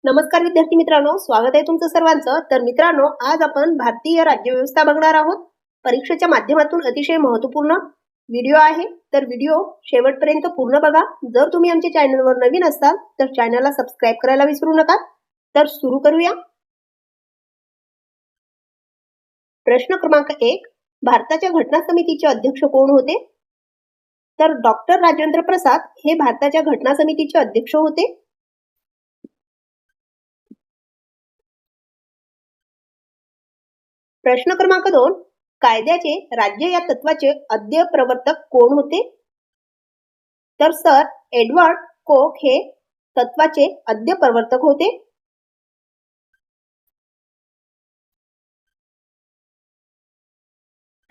नमस्कार विद्यार्थी मित्रांनो, स्वागत आहे तुमचं सर्वांचं. तर मित्रांनो, आज आपण भारतीय राज्यव्यवस्था बघणार आहोत. परीक्षेच्या माध्यमातून अतिशय महत्त्वपूर्ण व्हिडिओ आहे. तर व्हिडिओ शेवटपर्यंत पूर्ण बघा. जर तुम्ही आमच्या चॅनलवर नवीन असाल तर चॅनलला सबस्क्राईब करायला विसरू नका. तर सुरू करूया. प्रश्न क्रमांक 1. भारताच्या घटना समितीचे अध्यक्ष कोण होते? तर डॉक्टर राजेंद्र प्रसाद हे भारताच्या घटना समितीचे अध्यक्ष होते. प्रश्न क्रमांक 2. कायद्याचे राज्य या तत्वाचे आद्य प्रवर्तक कोण होते? तर सर एडवर्ड कोक हे तत्वाचे आद्य प्रवर्तक होते.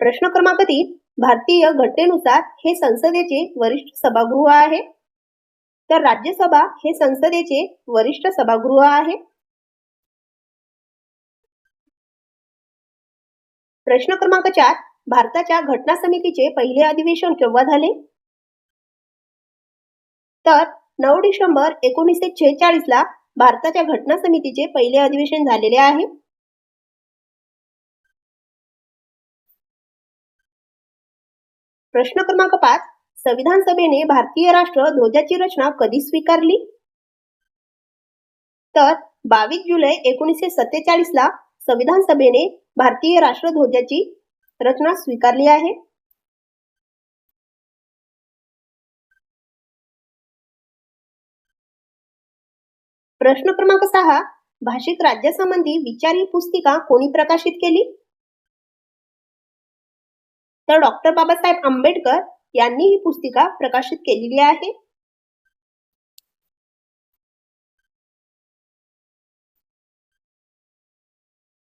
प्रश्न क्रमांक 3. भारतीय घटनेनुसार हे संसदेचे वरिष्ठ सभागृह आहे. तर राज्यसभा हे संसदेचे वरिष्ठ सभागृह आहे. प्रश्न क्रमांक 4. भारताच्या घटना समितीचे पहिले अधिवेशन केव्हा झाले? तर 9 डिसेंबर 1946 ला भारताच्या घटना समितीचे पहिले अधिवेशन झालेले आहे. प्रश्न क्रमांक 5. संविधान सभेने भारतीय राष्ट्र ध्वजाची रचना कधी स्वीकारली? तर 22 जुलै 1947 ला संविधान सभेने भारतीय राष्ट्रध्वजाची रचना स्वीकारली आहे. प्रश्न क्रमांक 6. भाषिक राज्यासंबंधी विचार ही पुस्तिका कोणी प्रकाशित केली? तर डॉक्टर बाबासाहेब आंबेडकर यांनी ही पुस्तिका प्रकाशित केलेली आहे.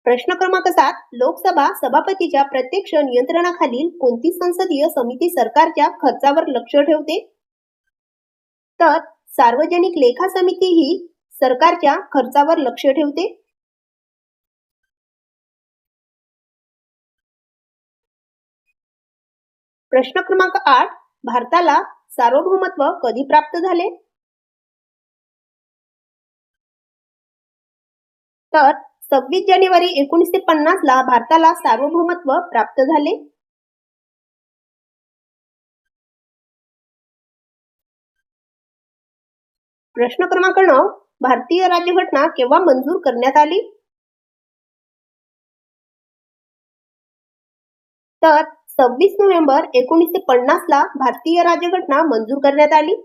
प्रश्न क्रमांक 7. लोकसभा सभापतीच्या प्रत्यक्ष नियंत्रणाखालील कोणती संसदीय समिती सरकारच्या खर्चावर लक्ष ठेवते? तर सार्वजनिक लेखा समिती ही सरकारच्या खर्चावर लक्ष ठेवते. प्रश्न क्रमांक 8. भारताला सार्वभौमत्व कधी प्राप्त झाले? तर 26 जानेवारी 1950 ला भारताला सार्वभौमत्व प्राप्त झाले. प्रश्न क्रमांक 9. भारतीय राज्यघटना केव्हा मंजूर करण्यात आली? तर 26 नोव्हेंबर 1950 ला भारतीय राज्यघटना मंजूर करण्यात आली.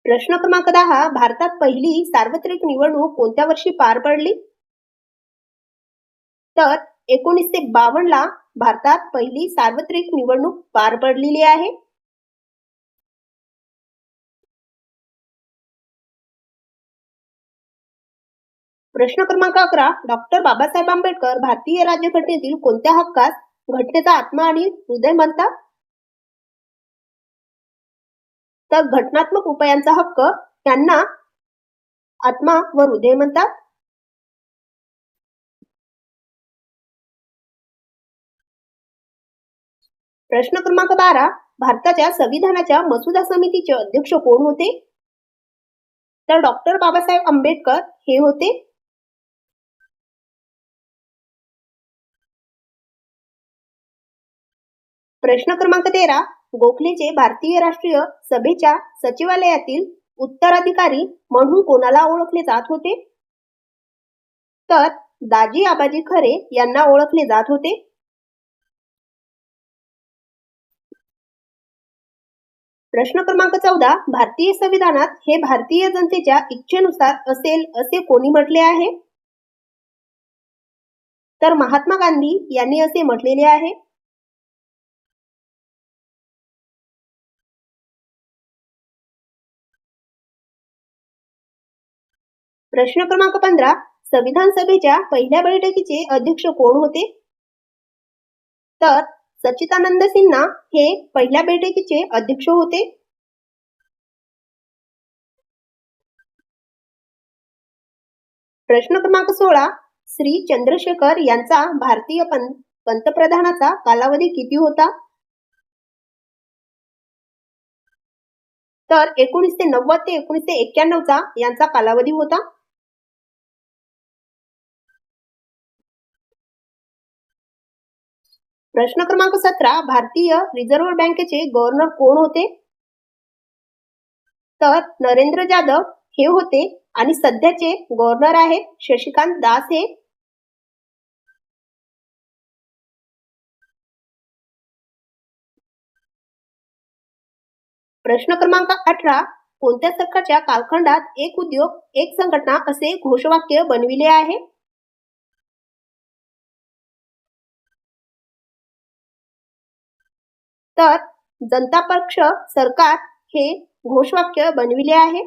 प्रश्न क्रमांक 10. भारतात पहिली सार्वत्रिक निवडणूक कोणत्या वर्षी पार पडली? तर 1952 ला भारतात पहिली सार्वत्रिक निवडणूक पार पडलेली आहे. प्रश्न क्रमांक 11. डॉक्टर बाबासाहेब आंबेडकर भारतीय राज्यघटनेतील कोणत्या हक्कास घटनेचा आत्मा आणि हृदय म्हणतात? तर घटनात्मक उपायांचा हक्क यांना आत्मा व हृदय म्हणतात. प्रश्न क्रमांक 12. भारताच्या संविधानाच्या मसुदा समितीचे अध्यक्ष कोण होते? तर डॉक्टर बाबासाहेब आंबेडकर हे होते. प्रश्न क्रमांक 13. गोखलेचे भारतीय राष्ट्रीय सभेच्या सचिवालयातील उत्तराधिकारी म्हणून कोणाला ओळखले जात होते? तर दाजी आबाजी खरे यांना ओळखले जात होते. प्रश्न क्रमांक 14. भारतीय संविधानात हे भारतीय जनतेच्या इच्छेनुसार असेल असे कोणी म्हटले आहे? तर महात्मा गांधी यांनी असे म्हटलेले आहे. प्रश्न क्रमांक 15. संविधान सभेच्या पहिल्या बैठकीचे अध्यक्ष कोण होते? तर सच्चिदानंद सिन्हा हे पहिल्या बैठकीचे अध्यक्ष होते. प्रश्न क्रमांक 16. श्री चंद्रशेखर यांचा भारतीय पंतप्रधानाचा कालावधी किती होता? तर 1990 ते 1991 यांचा कालावधी होता. प्रश्न क्रमांक 17, भारतीय रिझर्व्ह बँकेचे गव्हर्नर कोण होते? तर नरेंद्र जाधव हे होते आणि सध्याचे गव्हर्नर आहेत शशिकांत दास हे. प्रश्न क्रमांक 18, कोणत्या सरकारच्या कालखंडात एक उद्योग एक संघटना असे घोषवाक्य बनविले आहे? तर जनता पक्ष सरकार हे घोषवाक्य बनविले आहे.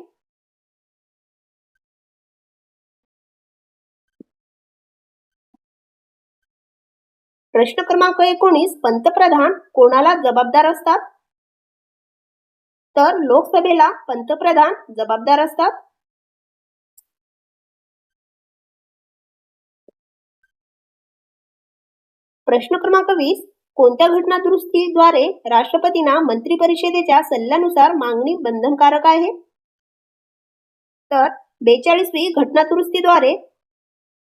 प्रश्न क्रमांक 19, पंतप्रधान कोणाला जबाबदार असतात? तर लोकसभेला पंतप्रधान जबाबदार असतात. प्रश्न क्रमांक 20, कोणत्या घटना दुरुस्तीद्वारे राष्ट्रपतींना मंत्री परिषदेच्या सल्ल्यानुसार मागणी बंधनकारक आहे? तर 42वी घटना दुरुस्तीद्वारे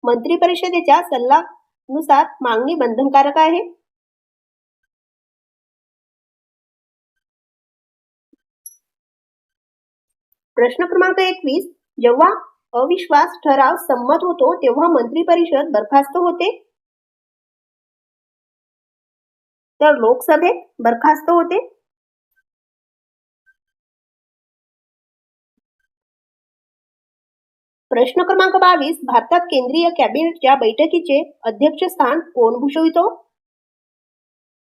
मंत्री परिषदेच्या सल्ल्यानुसार मागणी बंधनकारक आहे. प्रश्न क्रमांक 21, जेव्हा अविश्वास ठराव संमत होतो तेव्हा मंत्री परिषद बरखास्त होते? तर लोकसभेत बरखास्त होते. प्रश्न क्रमांक 22, भारतात केंद्रीय कॅबिनेटच्या बैठकीचे अध्यक्षस्थान कोण भूषवितो?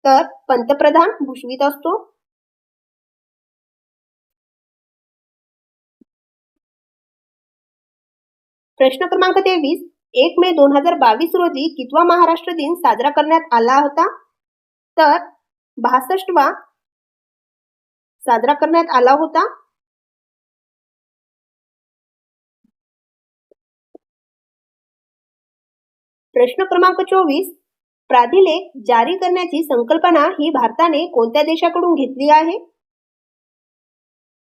तर पंतप्रधान भूषवित असतो. प्रश्न क्रमांक 23, 1 मे 2022 रोजी कितवा महाराष्ट्र दिन साजरा करण्यात आला होता? तर 62वा साजरा करण्यात आला होता. प्रश्न क्रमांक 24, प्राधिलेख जारी करण्याची संकल्पना ही भारताने कोणत्या देशाकडून घेतली आहे?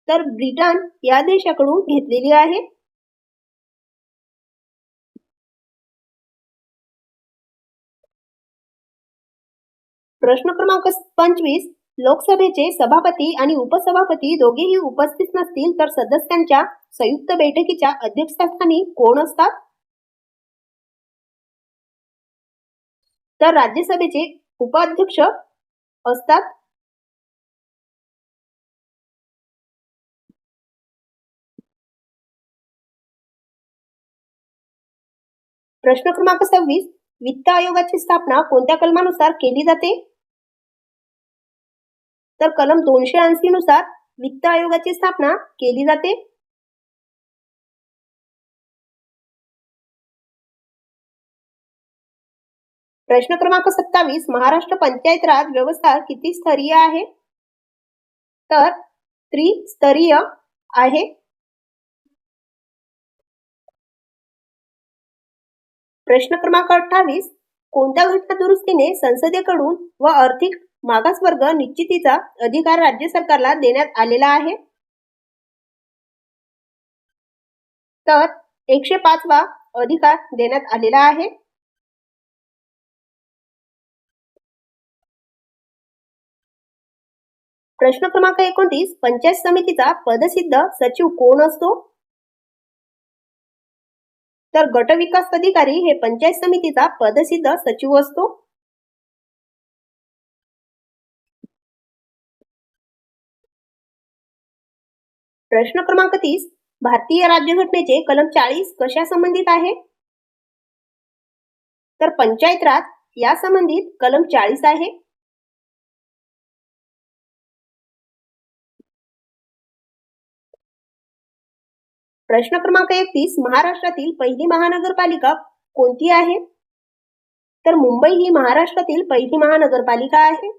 तर ब्रिटन या देशाकडून घेतलेली आहे. प्रश्न क्रमांक 25, लोकसभेचे सभापती आणि उपसभापती दोघेही उपस्थित नसतील तर सदस्यांच्या संयुक्त बैठकीच्या अध्यक्षस्थानी कोण असतात? तर राज्यसभेचे उपाध्यक्ष असतात. प्रश्न क्रमांक 26, वित्त आयोगाची स्थापना कोणत्या कलमानुसार केली जाते? तर कलम 280 नुसार वित्त आयोगाची स्थापना केली जाते. प्रश्न क्रमांक 27, महाराष्ट्र पंचायत राज व्यवस्था किती स्तरीय आहे? तर त्रिस्तरीय आहे. प्रश्न क्रमांक 28, कोणत्या घटना दुरुस्तीने संसदेकडून व आर्थिक मागासवर्ग निश्चितीचा अधिकार राज्य सरकारला देण्यात आलेला आहे? तर 105वा अधिकार देण्यात आलेला आहे. प्रश्न क्रमांक 29, पंचायत समितीचा पदसिद्ध सचिव कोण असतो? तर गट विकास अधिकारी हे पंचायत समितीचा पदसिद्ध सचिव असतो. प्रश्न क्रमांक 30, भारतीय राज्यघटनेचे कलम 40 कशा संबंधित आहे? तर पंचायत राज या संबंधित कलम 40 आहे. प्रश्न क्रमांक 31, महाराष्ट्रातील पहिली महानगरपालिका कोणती आहे? तर मुंबई ही महाराष्ट्रातील पहिली महानगरपालिका आहे.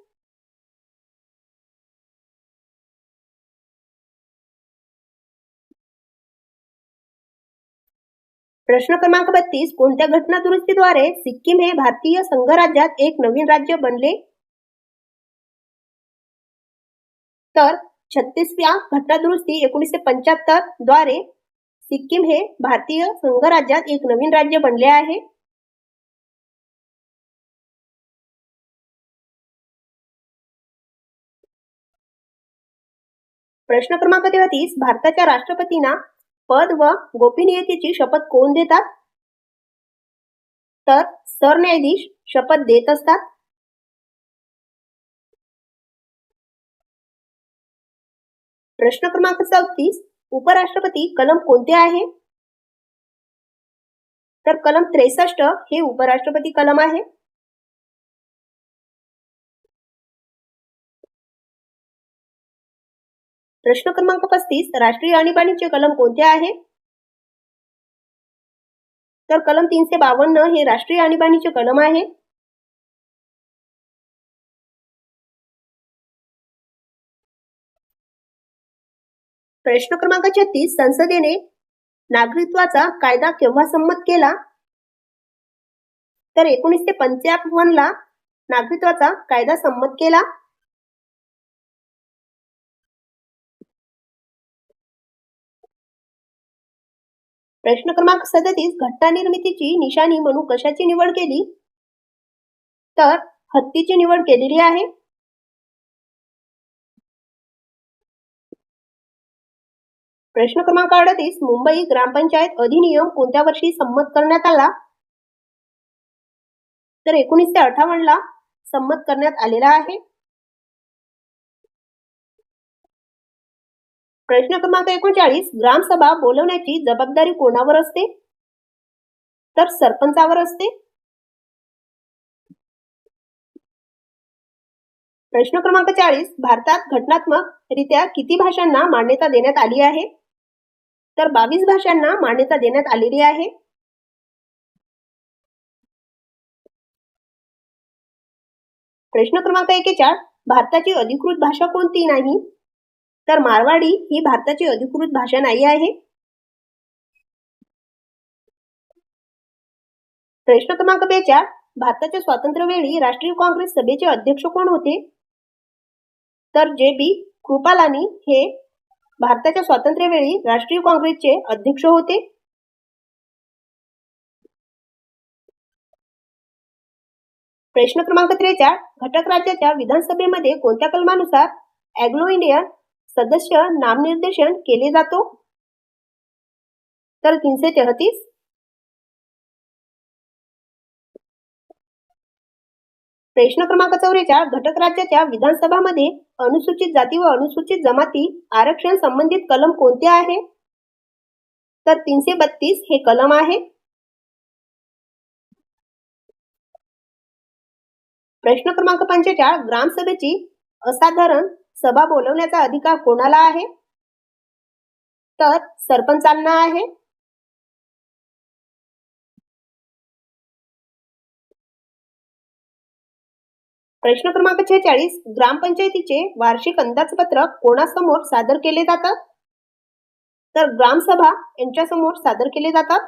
प्रश्न क्रमांक 32, कोणत्या घटना दुरुस्तीद्वारे सिक्कीम हे भारतीय संघराज्यात एक नवीन राज्य बनले? तर 36व्या घटनादुरुस्ती 1975 द्वारे सिक्कीम हे भारतीय संघराज्यात एक नवीन राज्य बनले आहे. प्रश्न क्रमांक 33 भारताच्या राष्ट्रपतींना पद व गोपनीयतेची शपथ कोण देतात? तर सरन्यायाधीश शपथ देत असतात. प्रश्न क्रमांक 34 उपराष्ट्रपती कलम कोणते आहे? तर कलम 63 हे उपराष्ट्रपती कलम आहे. प्रश्न क्रमांक 35 राष्ट्रीय आणीबाणीचे कलम कोणते आहे? तर कलम 352 हे राष्ट्रीय आणीबाणीचे कलम आहे. प्रश्न क्रमांक 36 संसदेने नागरिकत्वाचा कायदा केव्हा संमत केला? तर 1955 ला नागरिकत्वाचा कायदा संमत केला. प्रश्न क्रमांक 37 घटना निर्मितीची निशाणी म्हणून कशाची निवड केली? तर हत्तीची निवड केलेली आहे. प्रश्न क्रमांक 38 मुंबई ग्रामपंचायत अधिनियम कोणत्या वर्षी संमत करण्यात आला? तर 1958 ला संमत करण्यात आलेला आहे. प्रश्न क्रमांक 39 ग्रामसभा बोलवण्याची जबाबदारी कोणावर असते? तर सरपंचावर असते. प्रश्न क्रमांक 40 भारतात घटनात्मक रित्या किती भाषांना मान्यता देण्यात आली आहे? तर 22 भाषांना मान्यता देण्यात आलेली आहे. प्रश्न क्रमांक 41 भारताची अधिकृत भाषा कोणती नाही? तर मारवाडी ही भारताची अधिकृत भाषा नाही आहे. प्रश्न क्रमांक 42 भारताच्या स्वातंत्र्यवेळी राष्ट्रीय काँग्रेस सभेचे अध्यक्ष कोण होते? तर जे.बी. कृपलानी हे भारताच्या स्वातंत्र्यवेळी राष्ट्रीय काँग्रेसचे अध्यक्ष होते. प्रश्न क्रमांक 43 घटक राज्याच्या विधानसभेमध्ये कोणत्या कलमानुसार अँग्लो इंडियन सदस्य नामनिर्देशन केले जातो? तर 333. प्रश्न क्रमांक 44 घटक राज्याच्या विधानसभामध्ये अनुसूचित जाती व अनुसूचित जमाती आरक्षण संबंधित कलम कोणते आहे? तर 332 हे कलम आहे. प्रश्न क्रमांक 45 ग्रामसभेची असाधारण सभा बोलवण्याचा अधिकार कोणाला आहे? तर सरपंचांना आहे. प्रश्न क्रमांक 46 ग्रामपंचायतीचे वार्षिक अंदाजपत्रक कोणासमोर सादर केले जातात? तर ग्रामसभा यांच्या समोर सादर केले जातात.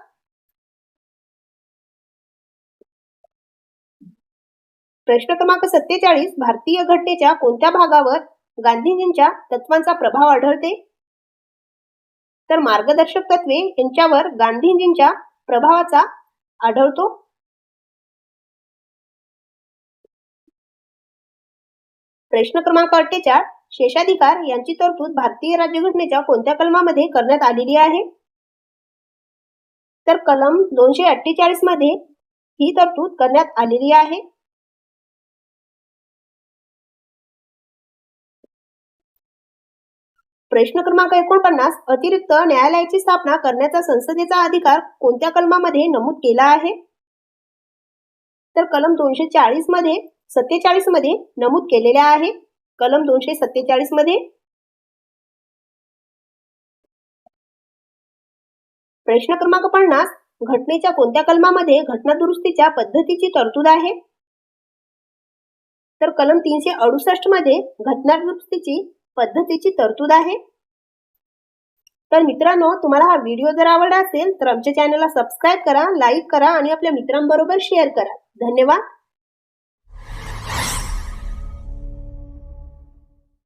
प्रश्न क्रमांक 47 भारतीय घटनेच्या कोणत्या भागावर गांधीजींच्या तत्वांचा प्रभाव आढळते? तर मार्गदर्शक तत्वे यांच्यावर गांधीजींच्या प्रभावाचा आढळतो. प्रश्न क्रमांक 48 शेषाधिकार यांची तरतूद भारतीय राज्यघटनेच्या कोणत्या कलमामध्ये करण्यात आलेली आहे? तर कलम 248 मध्ये ही तरतूद करण्यात आलेली आहे. प्रश्न क्रमांक 49 अतिरिक्त न्यायालयाची स्थापना करण्याचा संसदेचा अधिकार कोणत्या कलमामध्ये नमूद केला आहे? तर कलम 247 मध्ये नमूद केलेल्या आहे. कलम 247 मध्ये. प्रश्न क्रमांक 50 घटनेच्या कोणत्या कलमामध्ये घटना दुरुस्तीच्या पद्धतीची तरतूद आहे? तर कलम 368 मध्ये घटना दुरुस्तीची पद्धतीची तरतूद आहे. तर मित्रांनो तुम्हाला हा व्हिडिओ जर आवडला असेल तर आमच्या चॅनलला सबस्क्राईब करा, लाईक करा आणि आपल्या मित्रांबरोबर शेअर करा. धन्यवाद.